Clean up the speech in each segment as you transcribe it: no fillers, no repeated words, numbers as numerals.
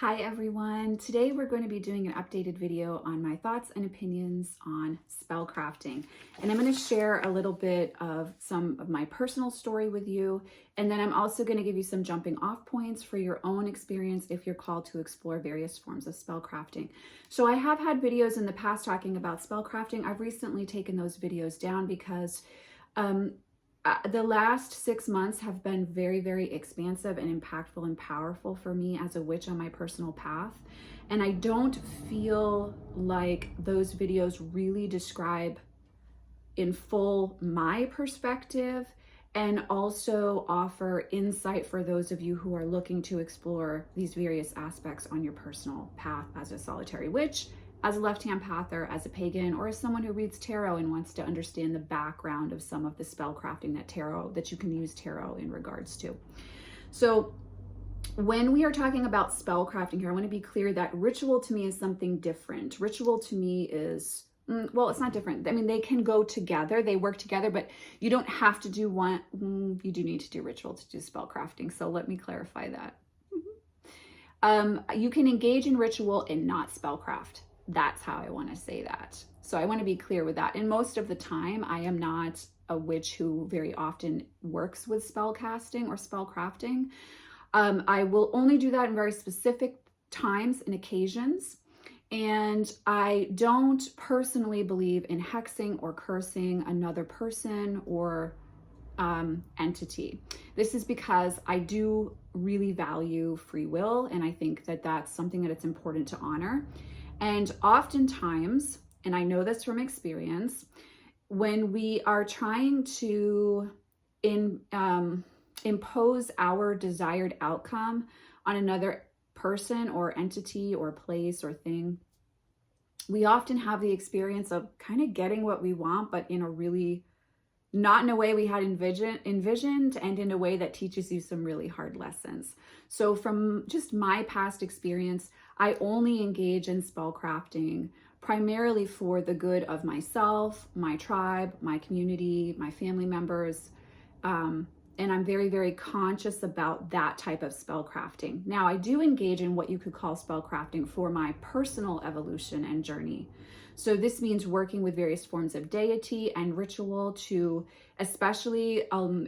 Hi everyone. Today we're going to be doing an updated video on my thoughts and opinions on spellcrafting. And I'm going to share a little bit of some of my personal story with you. And then I'm also going to give you some jumping off points for your own experience if you're called to explore various forms of spellcrafting. So I have had videos in the past talking about spellcrafting. I've recently taken those videos down because the last 6 months have been very, very expansive and impactful and powerful for me as a witch on my personal path. And I don't feel like those videos really describe in full my perspective and also offer insight for those of you who are looking to explore these various aspects on your personal path as a solitary witch, as a left-hand pather, as a pagan, or as someone who reads tarot and wants to understand the background of some of the spellcrafting that you can use tarot in regards to. So when we are talking about spellcrafting here, I want to be clear that ritual to me is something different. Ritual to me is, well, it's not different. I mean, they can go together, they work together, but you don't have to do one. You do need to do ritual to do spellcrafting. So let me clarify that. You can engage in ritual and not spellcraft. That's how I want to say that. So I want to be clear with that. And most of the time, I am not a witch who very often works with spellcasting or spellcrafting. I will only do that in very specific times and occasions. And I don't personally believe in hexing or cursing another person or entity. This is because I do really value free will, and I think that that's something that it's important to honor. And oftentimes, and I know this from experience, when we are trying to impose our desired outcome on another person or entity or place or thing, we often have the experience of kind of getting what we want, but in a really, not in a way we had envisioned, and in a way that teaches you some really hard lessons. So from just my past experience, I only engage in spellcrafting primarily for the good of myself, my tribe, my community, my family members. And I'm very, very conscious about that type of spellcrafting. Now, I do engage in what you could call spellcrafting for my personal evolution and journey. So this means working with various forms of deity and ritual to, especially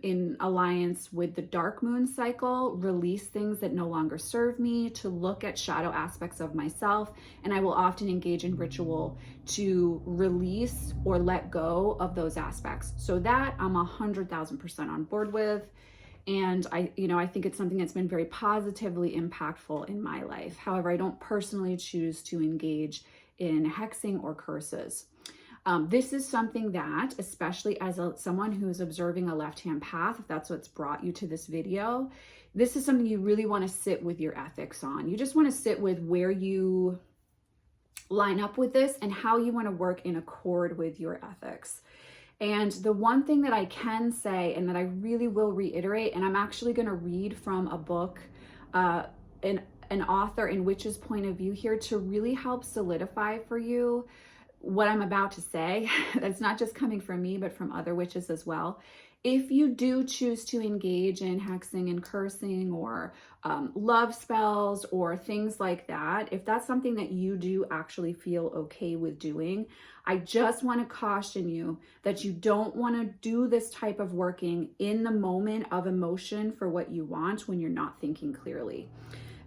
in alliance with the dark moon cycle, release things that no longer serve me, to look at shadow aspects of myself. And I will often engage in ritual to release or let go of those aspects. So that I'm 100,000% on board with. And I think it's something that's been very positively impactful in my life. However, I don't personally choose to engage in hexing or curses. This is something that, especially as someone who is observing a left-hand path, if that's what's brought you to this video, this is something you really want to sit with your ethics on. You just want to sit with where you line up with this and how you want to work in accord with your ethics. And the one thing that I can say, and that I really will reiterate, and I'm actually going to read from a book, an author and witch's point of view here to really help solidify for you what I'm about to say. That's not just coming from me, but from other witches as well. If you do choose to engage in hexing and cursing or love spells or things like that, if that's something that you do actually feel okay with doing, I just want to caution you that you don't want to do this type of working in the moment of emotion for what you want when you're not thinking clearly.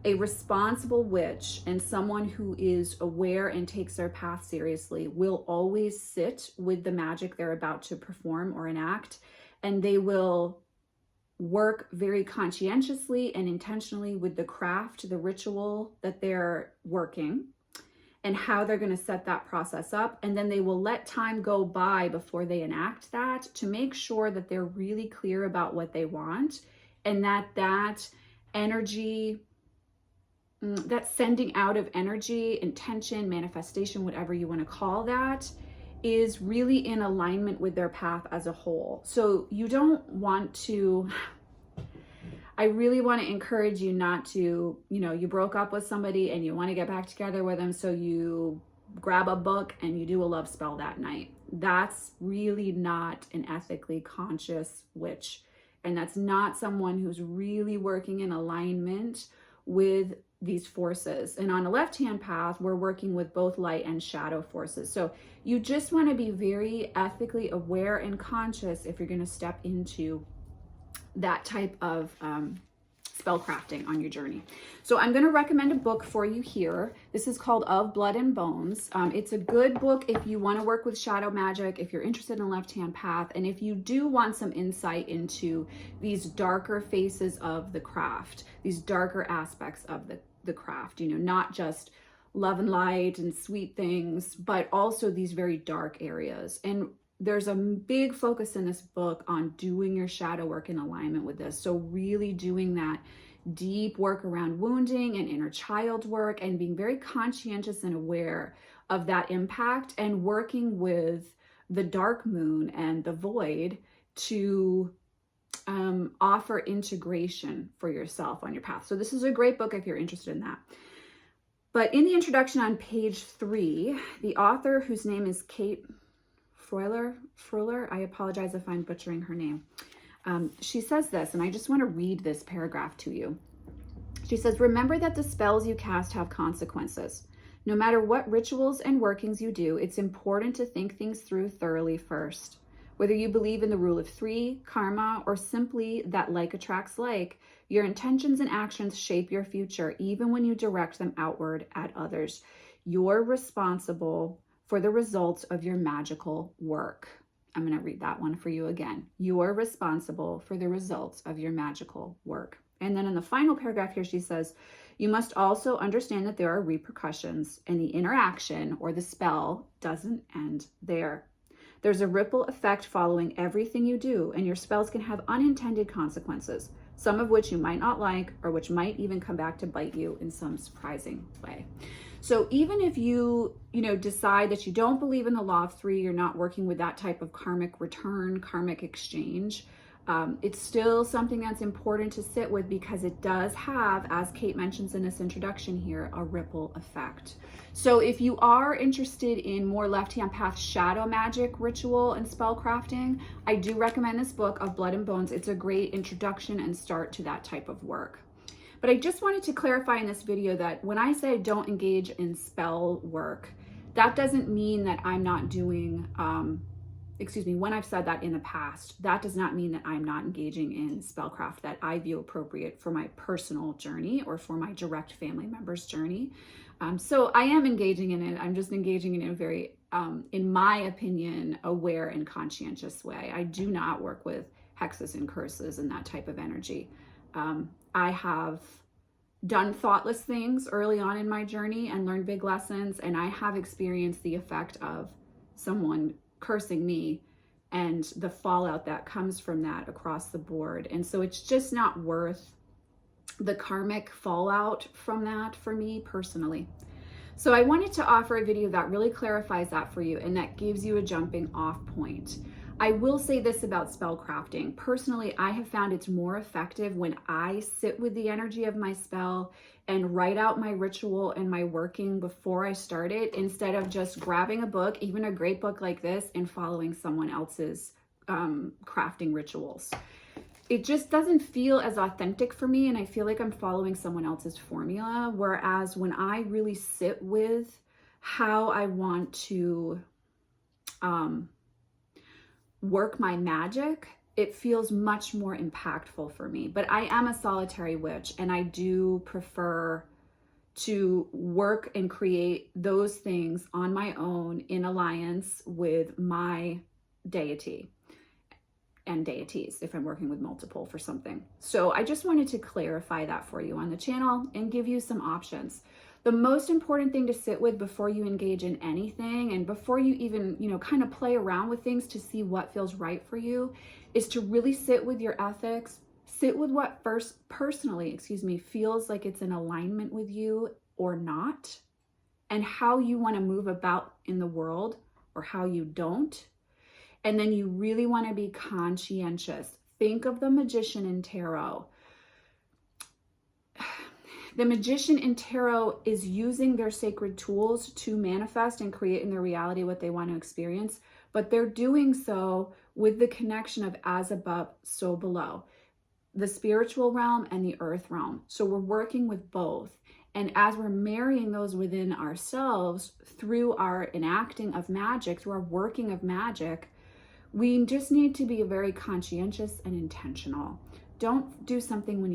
A responsible witch and someone who is aware and takes their path seriously will always sit with the magic they're about to perform or enact, and they will work very conscientiously and intentionally with the craft, the ritual that they're working, and how they're going to set that process up. And then they will let time go by before they enact that to make sure that they're really clear about what they want, and that energy, that sending out of energy, intention, manifestation, whatever you want to call that, is really in alignment with their path as a whole. So you don't want to, I really want to encourage you not to, you broke up with somebody and you want to get back together with them, so you grab a book and you do a love spell that night. That's really not an ethically conscious witch. And that's not someone who's really working in alignment with these forces. And on a left-hand path, we're working with both light and shadow forces. So you just want to be very ethically aware and conscious if you're going to step into that type of spell crafting on your journey. So I'm going to recommend a book for you here. This is called Of Blood and Bones. It's a good book if you want to work with shadow magic, if you're interested in the left-hand path, and if you do want some insight into these darker faces of the craft, these darker aspects of the craft, you know, not just love and light and sweet things, but also these very dark areas. And there's a big focus in this book on doing your shadow work in alignment with this. So really doing that deep work around wounding and inner child work and being very conscientious and aware of that impact and working with the dark moon and the void to offer integration for yourself on your path. So this is a great book if you're interested in that. But in the introduction on page 3, the author, whose name is Kate Freuler, I apologize if I'm butchering her name. She says this, and I just want to read this paragraph to you. She says, remember that the spells you cast have consequences. No matter what rituals and workings you do, it's important to think things through thoroughly first. Whether you believe in the rule of 3, karma, or simply that like attracts like, your intentions and actions shape your future, even when you direct them outward at others. You're responsible for the results of your magical work. I'm going to read that one for you again. You are responsible for the results of your magical work. And then in the final paragraph here, she says, you must also understand that there are repercussions, and the interaction or the spell doesn't end there. There's a ripple effect following everything you do, and your spells can have unintended consequences, some of which you might not like, or which might even come back to bite you in some surprising way. So even if you decide that you don't believe in the law of 3, you're not working with that type of karmic return, karmic exchange, it's still something that's important to sit with because it does have, as Kate mentions in this introduction here, a ripple effect. So if you are interested in more left-hand path shadow magic ritual and spell crafting, I do recommend this book Of Blood and Bones. It's a great introduction and start to that type of work. But I just wanted to clarify in this video that when I say don't engage in spell work, that doesn't mean that I'm not doing, when I've said that in the past, that does not mean that I'm not engaging in spellcraft that I view appropriate for my personal journey or for my direct family member's journey. So I am engaging in it. I'm just engaging in it in a very, in my opinion, aware and conscientious way. I do not work with hexes and curses and that type of energy. I have done thoughtless things early on in my journey and learned big lessons, and I have experienced the effect of someone cursing me and the fallout that comes from that across the board. And so it's just not worth the karmic fallout from that for me personally. So I wanted to offer a video that really clarifies that for you and that gives you a jumping off point. I will say this about spell crafting. Personally, I have found it's more effective when I sit with the energy of my spell and write out my ritual and my working before I start it, instead of just grabbing a book, even a great book like this, and following someone else's crafting rituals. It just doesn't feel as authentic for me, and I feel like I'm following someone else's formula. Whereas when I really sit with how I want to work my magic, it feels much more impactful for me. But I am a solitary witch, and I do prefer to work and create those things on my own in alliance with my deity and deities if I'm working with multiple for something. So I just wanted to clarify that for you on the channel and give you some options. The most important thing to sit with before you engage in anything and before you even, kind of play around with things to see what feels right for you is to really sit with your ethics, sit with what personally feels like it's in alignment with you or not, and how you want to move about in the world or how you don't. And then you really want to be conscientious. Think of the magician in tarot. The magician in tarot is using their sacred tools to manifest and create in their reality what they want to experience, but they're doing so with the connection of as above, so below. the spiritual realm and the earth realm. So we're working with both. And as we're marrying those within ourselves through our enacting of magic, through our working of magic, we just need to be very conscientious and intentional. Don't do something when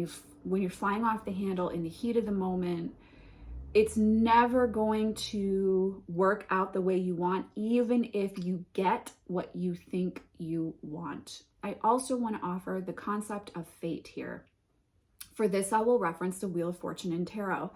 you're flying off the handle in the heat of the moment. It's never going to work out the way you want, even if you get what you think you want. I also want to offer the concept of fate here. For this, I will reference the Wheel of Fortune and Tarot.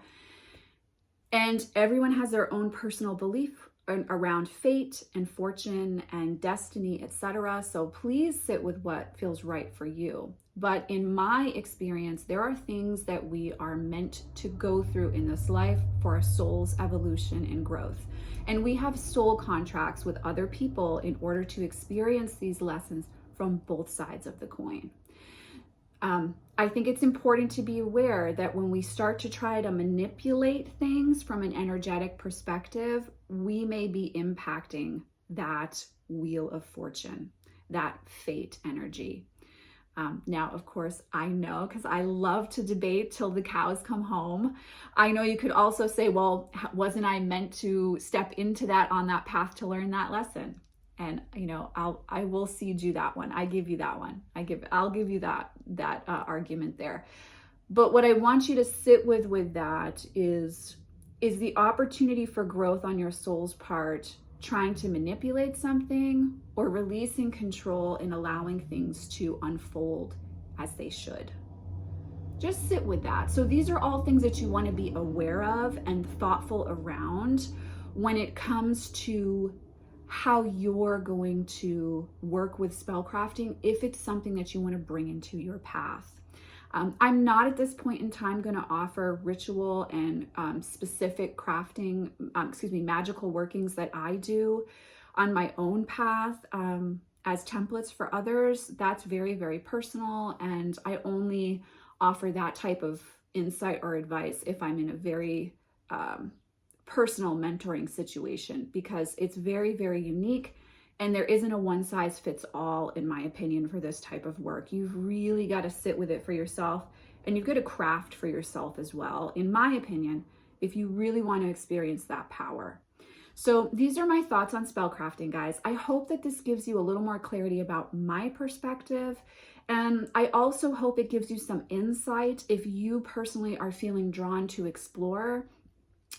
And everyone has their own personal belief around fate and fortune and destiny, etc. So please sit with what feels right for you. But in my experience, there are things that we are meant to go through in this life for our soul's evolution and growth. And we have soul contracts with other people in order to experience these lessons from both sides of the coin. I think it's important to be aware that when we start to try to manipulate things from an energetic perspective, we may be impacting that Wheel of Fortune, that fate energy. Now, of course, I know, because I love to debate till the cows come home. I know you could also say, well, wasn't I meant to step into that on that path to learn that lesson? And, you know, I will cede you that one. I give you that one. I'll give you that argument there. But what I want you to sit with that is the opportunity for growth on your soul's part, trying to manipulate something or releasing control and allowing things to unfold as they should. Just sit with that. So these are all things that you want to be aware of and thoughtful around when it comes to how you're going to work with spellcrafting, if it's something that you want to bring into your path. I'm not at this point in time going to offer ritual and specific crafting, magical workings that I do on my own path as templates for others. That's very, very personal, and I only offer that type of insight or advice if I'm in a very personal mentoring situation, because it's very, very unique, and there isn't a one size fits all, in my opinion, for this type of work. You've really got to sit with it for yourself, and you've got to craft for yourself as well, in my opinion, if you really want to experience that power. So these are my thoughts on spellcrafting, guys. I hope that this gives you a little more clarity about my perspective. And I also hope it gives you some insight if you personally are feeling drawn to explore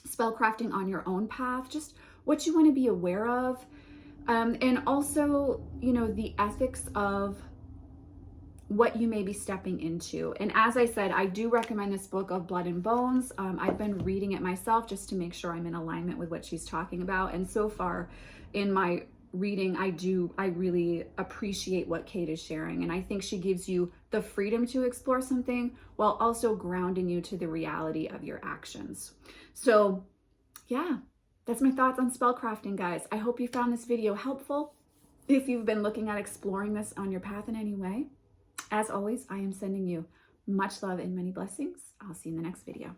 spellcrafting on your own path, just what you want to be aware of, and also, you know, the ethics of what you may be stepping into. And as I said, I do recommend this book of Blood and Bones. I've been reading it myself just to make sure I'm in alignment with what she's talking about. And so far in my reading, I really appreciate what Kate is sharing. And I think she gives you the freedom to explore something while also grounding you to the reality of your actions. So yeah, that's my thoughts on spellcrafting, guys. I hope you found this video helpful. If you've been looking at exploring this on your path in any way, as always, I am sending you much love and many blessings. I'll see you in the next video.